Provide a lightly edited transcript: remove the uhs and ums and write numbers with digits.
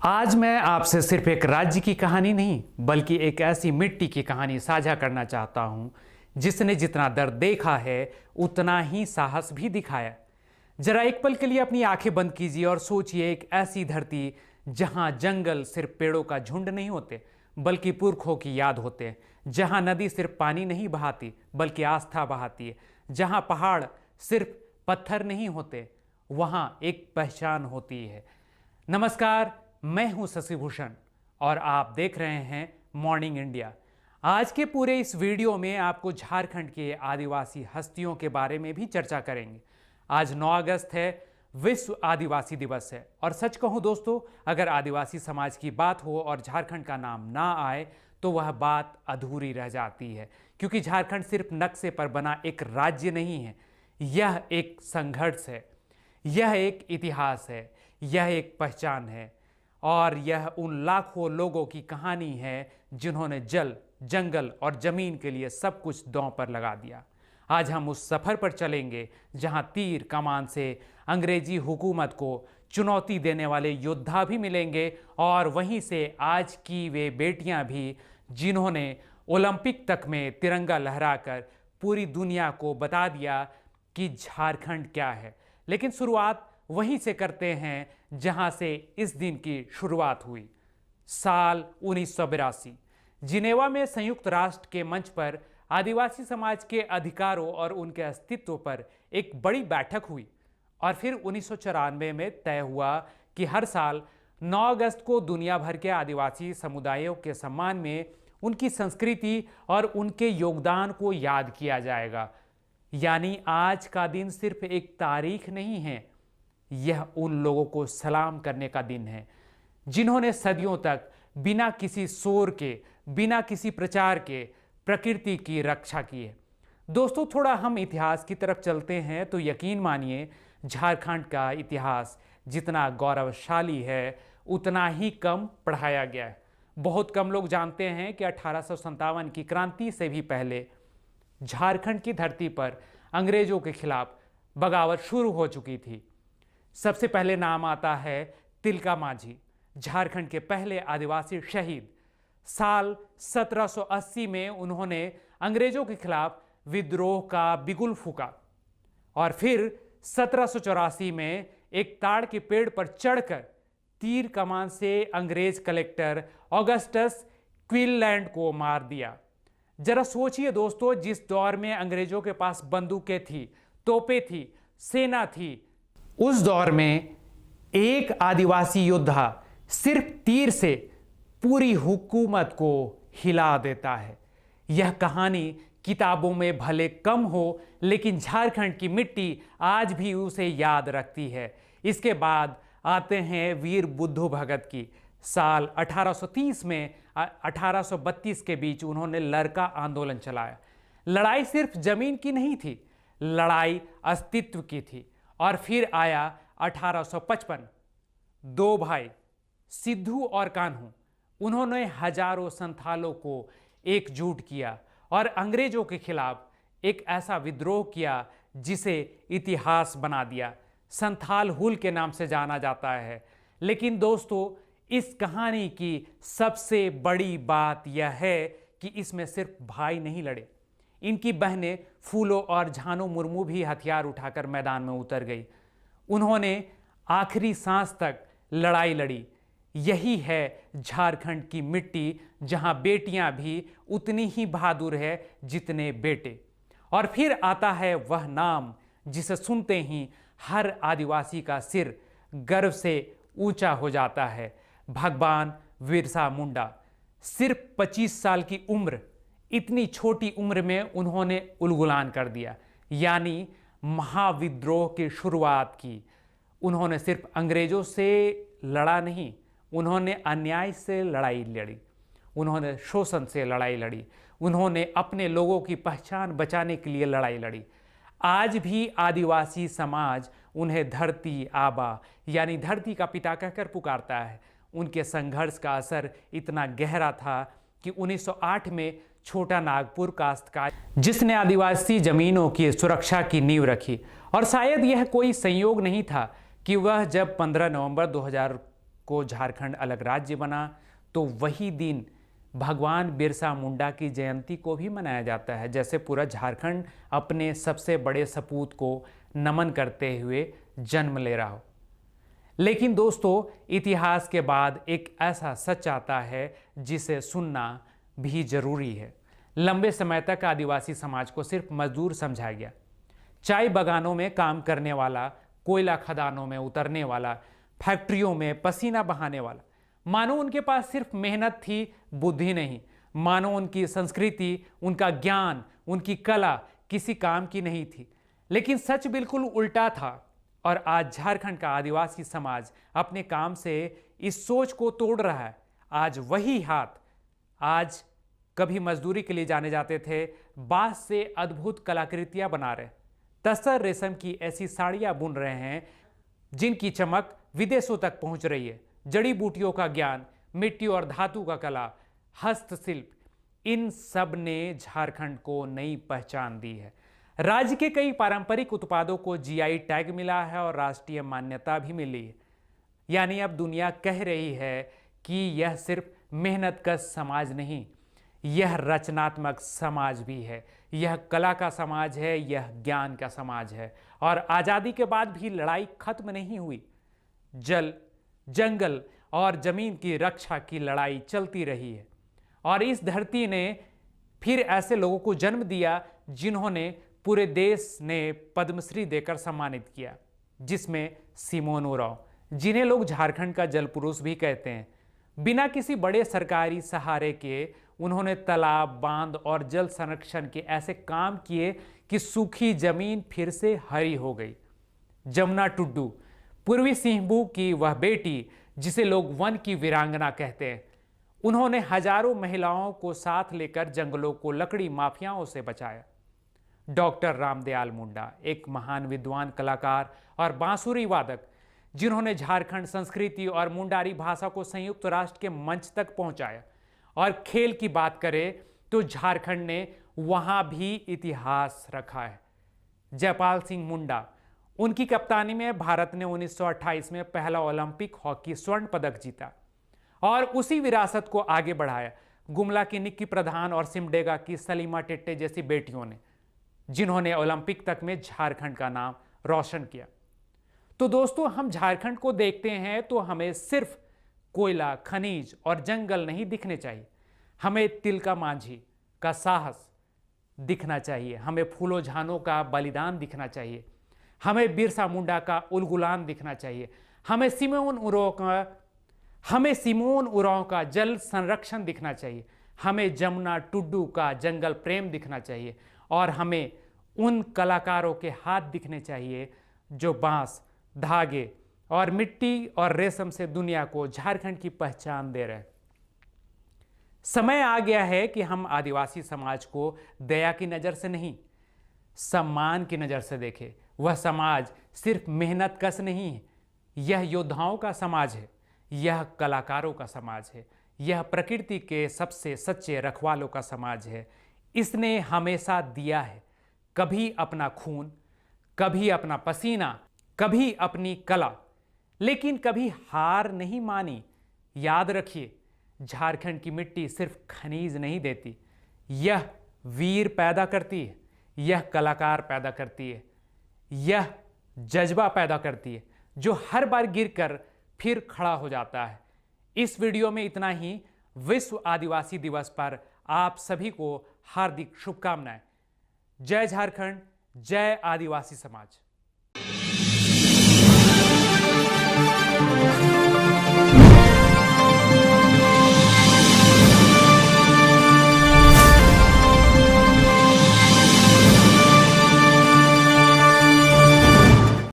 आज मैं आपसे सिर्फ एक राज्य की कहानी नहीं बल्कि एक ऐसी मिट्टी की कहानी साझा करना चाहता हूं जिसने जितना दर्द देखा है उतना ही साहस भी दिखाया। जरा एक पल के लिए अपनी आंखें बंद कीजिए और सोचिए एक ऐसी धरती जहां जंगल सिर्फ पेड़ों का झुंड नहीं होते बल्कि पुरखों की याद होते हैं, जहां नदी सिर्फ पानी नहीं बहाती बल्कि आस्था बहाती है, जहां पहाड़ सिर्फ पत्थर नहीं होते वहां एक पहचान होती है। नमस्कार, मैं हूं शशिभूषण और आप देख रहे हैं मॉर्निंग इंडिया। आज के पूरे इस वीडियो में आपको झारखंड के आदिवासी हस्तियों के बारे में भी चर्चा करेंगे। आज 9 अगस्त है, विश्व आदिवासी दिवस है और सच कहूं दोस्तों, अगर आदिवासी समाज की बात हो और झारखंड का नाम ना आए तो वह बात अधूरी रह जाती है, क्योंकि झारखंड सिर्फ नक्शे पर बना एक राज्य नहीं है, यह एक संघर्ष है, यह एक इतिहास है, यह एक पहचान है और यह उन लाखों लोगों की कहानी है जिन्होंने जल, जंगल और जमीन के लिए सब कुछ दांव पर लगा दिया। आज हम उस सफर पर चलेंगे जहां तीर कमान से अंग्रेजी हुकूमत को चुनौती देने वाले योद्धा भी मिलेंगे और वहीं से आज की वे बेटियां भी जिन्होंने ओलंपिक तक में तिरंगा लहराकर पूरी दुनिया को बता दिया कि झारखंड क्या है। लेकिन शुरुआत वहीं से करते हैं जहां से इस दिन की शुरुआत हुई। साल 1982 जिनेवा में संयुक्त राष्ट्र के मंच पर आदिवासी समाज के अधिकारों और उनके अस्तित्व पर एक बड़ी बैठक हुई और फिर 1994 में तय हुआ कि हर साल 9 अगस्त को दुनिया भर के आदिवासी समुदायों के सम्मान में उनकी संस्कृति और उनके योगदान को याद किया जाएगा। यानी आज का दिन सिर्फ एक तारीख नहीं है, यह उन लोगों को सलाम करने का दिन है जिन्होंने सदियों तक बिना किसी शोर के, बिना किसी प्रचार के प्रकृति की रक्षा की है। दोस्तों, थोड़ा हम इतिहास की तरफ चलते हैं तो यकीन मानिए झारखंड का इतिहास जितना गौरवशाली है उतना ही कम पढ़ाया गया है। बहुत कम लोग जानते हैं कि 1857 की क्रांति से भी पहले झारखंड की धरती पर अंग्रेजों के खिलाफ बगावत शुरू हो चुकी थी। सबसे पहले नाम आता है तिलका मांझी, झारखंड के पहले आदिवासी शहीद। साल 1780 में उन्होंने अंग्रेजों के खिलाफ विद्रोह का बिगुल फूंका और फिर 1784 में एक ताड़ के पेड़ पर चढ़कर तीर कमान से अंग्रेज कलेक्टर ऑगस्टस क्विनलैंड को मार दिया। जरा सोचिए दोस्तों, जिस दौर में अंग्रेजों के पास बंदूकें थी, तोपें थी, सेना थी, उस दौर में एक आदिवासी योद्धा सिर्फ तीर से पूरी हुकूमत को हिला देता है। यह कहानी किताबों में भले कम हो लेकिन झारखंड की मिट्टी आज भी उसे याद रखती है। इसके बाद आते हैं वीर बुद्धू भगत की। साल 1830 में 1832 के बीच उन्होंने लरका आंदोलन चलाया। लड़ाई सिर्फ जमीन की नहीं थी, लड़ाई अस्तित्व की थी। और फिर आया 1855, दो भाई सिद्धू और कान्हू, उन्होंने हजारों संथालों को एकजुट किया और अंग्रेजों के खिलाफ एक ऐसा विद्रोह किया जिसे इतिहास बना दिया। संथाल हुल के नाम से जाना जाता है। लेकिन दोस्तों, इस कहानी की सबसे बड़ी बात यह है कि इसमें सिर्फ भाई नहीं लड़े, इनकी बहनें फूलो और झानो मुर्मू भी हथियार उठाकर मैदान में उतर गई। उन्होंने आखिरी सांस तक लड़ाई लड़ी। यही है झारखंड की मिट्टी, जहां बेटियां भी उतनी ही बहादुर है जितने बेटे। और फिर आता है वह नाम जिसे सुनते ही हर आदिवासी का सिर गर्व से ऊंचा हो जाता है, भगवान बिरसा मुंडा। सिर्फ 25 साल की उम्र, इतनी छोटी उम्र में उन्होंने उलगुलान कर दिया, यानी महाविद्रोह की शुरुआत की। उन्होंने सिर्फ अंग्रेजों से लड़ा नहीं, उन्होंने अन्याय से लड़ाई लड़ी, उन्होंने शोषण से लड़ाई लड़ी, उन्होंने अपने लोगों की पहचान बचाने के लिए लड़ाई लड़ी। आज भी आदिवासी समाज उन्हें धरती आबा यानी धरती का पिता कहकर पुकारता है। उनके संघर्ष का असर इतना गहरा था कि 1908 में छोटा नागपुर काश्तकार जिसने आदिवासी जमीनों की सुरक्षा की नींव रखी, और शायद यह कोई संयोग नहीं था कि वह जब 15 नवंबर 2000 को झारखंड अलग राज्य बना तो वही दिन भगवान बिरसा मुंडा की जयंती को भी मनाया जाता है, जैसे पूरा झारखंड अपने सबसे बड़े सपूत को नमन करते हुए जन्म ले रहा हो। लेकिन दोस्तों, इतिहास के बाद एक ऐसा सच आता है जिसे सुनना भी जरूरी है। लंबे समय तक आदिवासी समाज को सिर्फ मजदूर समझा गया। चाय बागानों में काम करने वाला, कोयला खदानों में उतरने वाला, फैक्ट्रियों में पसीना बहाने वाला। मानो उनके पास सिर्फ मेहनत थी, बुद्धि नहीं। मानो उनकी संस्कृति, उनका ज्ञान, उनकी कला किसी काम की नहीं थी। लेकिन सच बिल्कुल उल्टा था। और आज झारखंड का आदिवासी समाज अपने काम से इस सोच को तोड़ रहा है। आज वही हाथ आज कभी मजदूरी के लिए जाने जाते थे, बांस से अद्भुत कलाकृतियां बना रहे, तसर रेशम की ऐसी साड़ियां बुन रहे हैं जिनकी चमक विदेशों तक पहुंच रही है। जड़ी बूटियों का ज्ञान, मिट्टी और धातु का कला, हस्तशिल्प, इन सब ने झारखंड को नई पहचान दी है। राज्य के कई पारंपरिक उत्पादों को जीआई टैग मिला है और राष्ट्रीय मान्यता भी मिली है। यानी अब दुनिया कह रही है कि यह सिर्फ मेहनतकश समाज नहीं, यह रचनात्मक समाज भी है, यह कला का समाज है, यह ज्ञान का समाज है। और आज़ादी के बाद भी लड़ाई खत्म नहीं हुई। जल, जंगल और जमीन की रक्षा की लड़ाई चलती रही है। और इस धरती ने फिर ऐसे लोगों को जन्म दिया जिन्होंने पूरे देश ने पद्मश्री देकर सम्मानित किया, जिसमें सिमोन उरांव, जिन्हें लोग झारखंड का जल पुरुष भी कहते हैं। बिना किसी बड़े सरकारी सहारे के उन्होंने तालाब, बांध और जल संरक्षण के ऐसे काम किए कि सूखी जमीन फिर से हरी हो गई। जमुना टुड्डू, पूर्वी सिंहभूम की वह बेटी जिसे लोग वन की वीरांगना कहते हैं, उन्होंने हजारों महिलाओं को साथ लेकर जंगलों को लकड़ी माफियाओं से बचाया। डॉक्टर रामदयाल मुंडा, एक महान विद्वान, कलाकार और बांसुरी वादक, जिन्होंने झारखंड संस्कृति और मुंडारी भाषा को संयुक्त राष्ट्र के मंच तक पहुंचाया। और खेल की बात करें तो झारखंड ने वहां भी इतिहास रखा है। जयपाल सिंह मुंडा, उनकी कप्तानी में भारत ने 1928 में पहला ओलंपिक हॉकी स्वर्ण पदक जीता और उसी विरासत को आगे बढ़ाया गुमला की निक्की प्रधान और सिमडेगा की सलीमा टेट्टे जैसी बेटियों ने, जिन्होंने ओलंपिक तक में झारखंड का नाम रोशन किया। तो दोस्तों, हम झारखंड को देखते हैं तो हमें सिर्फ कोयला, खनिज और जंगल नहीं दिखने चाहिए। हमें तिलका मांझी का साहस दिखना चाहिए, हमें फूलो झानों का बलिदान दिखना चाहिए, हमें बिरसा मुंडा का उलगुलान दिखना चाहिए, हमें सिमोन उरांव का जल संरक्षण दिखना चाहिए, हमें जमुना टुड्डू का जंगल प्रेम दिखना चाहिए और हमें उन कलाकारों के हाथ दिखने चाहिए जो बांस, धागे और मिट्टी और रेशम से दुनिया को, झारखंड की पहचान दे रहे हैं। समय आ गया है कि हम आदिवासी समाज को दया की नज़र से नहीं, सम्मान की नज़र से देखें। वह समाज सिर्फ मेहनतकश नहीं है, यह योद्धाओं का समाज है, यह कलाकारों का समाज है, यह प्रकृति के सबसे सच्चे रखवालों का समाज है। इसने हमेशा दिया है, कभी अपना खून, कभी अपना पसीना, कभी अपनी कला, लेकिन कभी हार नहीं मानी। याद रखिए, झारखंड की मिट्टी सिर्फ खनिज नहीं देती, यह वीर पैदा करती है, यह कलाकार पैदा करती है, यह जज्बा पैदा करती है जो हर बार गिरकर फिर खड़ा हो जाता है। इस वीडियो में इतना ही। विश्व आदिवासी दिवस पर आप सभी को हार्दिक शुभकामनाएं। जय झारखंड, जय आदिवासी समाज।